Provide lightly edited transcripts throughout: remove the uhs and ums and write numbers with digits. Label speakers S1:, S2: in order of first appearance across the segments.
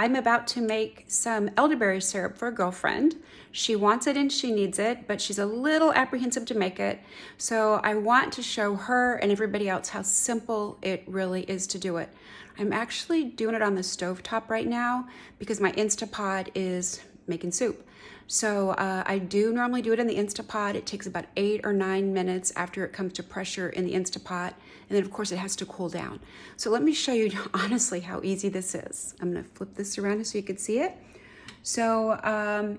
S1: I'm about to make some elderberry syrup for a girlfriend. She wants it and she needs it, but she's a little apprehensive to make it. So I want to show her and everybody else how simple it really is to do it. I'm actually doing it on the stovetop right now because my Instapot is making soup. So I do normally do it in the Instapot. It takes about 8 or 9 minutes after it comes to pressure in the Instapot. And then of course it has to cool down. So let me show you honestly how easy this is. I'm gonna flip this around so you can see it. So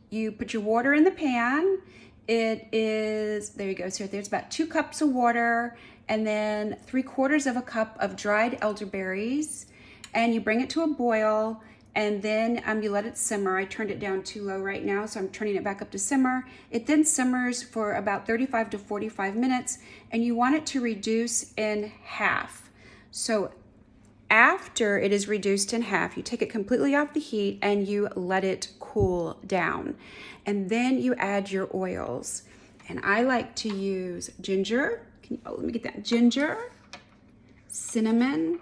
S1: you put your water in the pan. It is, there you go, so there's about 2 cups of water and then 3/4 of a cup of dried elderberries. And you bring it to a boil. And then you let it simmer. I turned it down too low right now, so I'm turning it back up to simmer. It then simmers for about 35 to 45 minutes, and you want it to reduce in half. So after it is reduced in half, you take it completely off the heat and you let it cool down. And then you add your oils. And I like to use ginger. Let me get that. Ginger, cinnamon,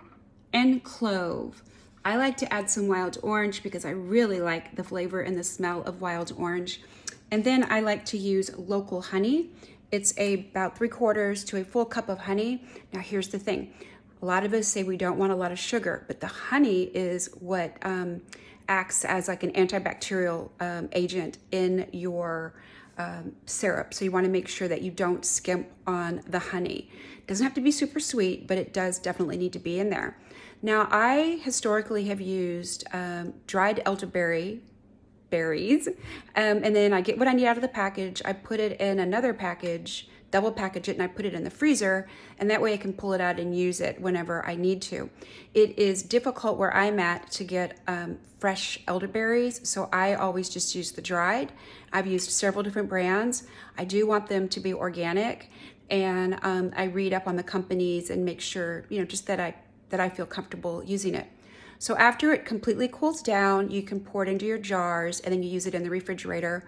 S1: and clove. I like to add some wild orange because I really like the flavor and the smell of wild orange. And then I like to use local honey. It's about 3/4 to a full cup of honey. Now here's the thing. A lot of us say we don't want a lot of sugar, but the honey is what acts as like an antibacterial agent in your syrup. So you want to make sure that you don't skimp on the honey. It doesn't have to be super sweet, but it does definitely need to be in there. Now, I historically have used dried elderberry berries, and then I get what I need out of the package. I put it in another package, double package it, and I put it in the freezer, and that way I can pull it out and use it whenever I need to. It is difficult where I'm at to get fresh elderberries, so I always just use the dried. I've used several different brands. I do want them to be organic, and I read up on the companies and make sure, just that I feel comfortable using it. So after it completely cools down, you can pour it into your jars and then you use it in the refrigerator.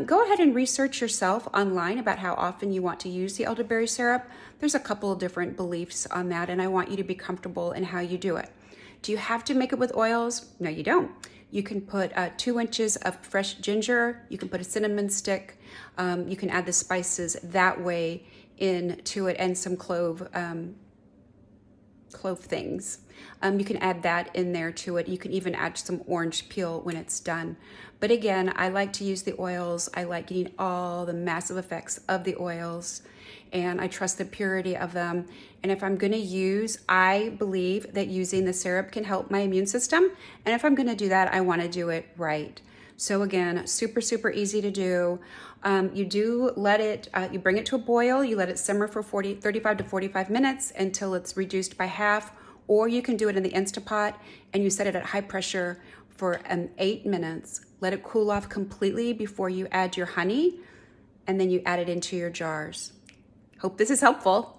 S1: Go ahead and research yourself online about how often you want to use the elderberry syrup. There's a couple of different beliefs on that, and I want you to be comfortable in how you do it. Do you have to make it with oils? No, you don't. You can put 2 inches of fresh ginger. You can put a cinnamon stick. You can add the spices that way into it and some clove things. You can add that in there to it. You can even add some orange peel when it's done. But again, I like to use the oils. I like getting all the massive effects of the oils, and I trust the purity of them. And if I'm gonna use, I believe that using the syrup can help my immune system. And if I'm gonna do that, I wanna do it right. So again, super, super easy to do. You do let it, you bring it to a boil, you let it simmer for 35 to 45 minutes until it's reduced by half, or you can do it in the Instapot and you set it at high pressure for 8 minutes. Let it cool off completely before you add your honey, and then you add it into your jars. Hope this is helpful.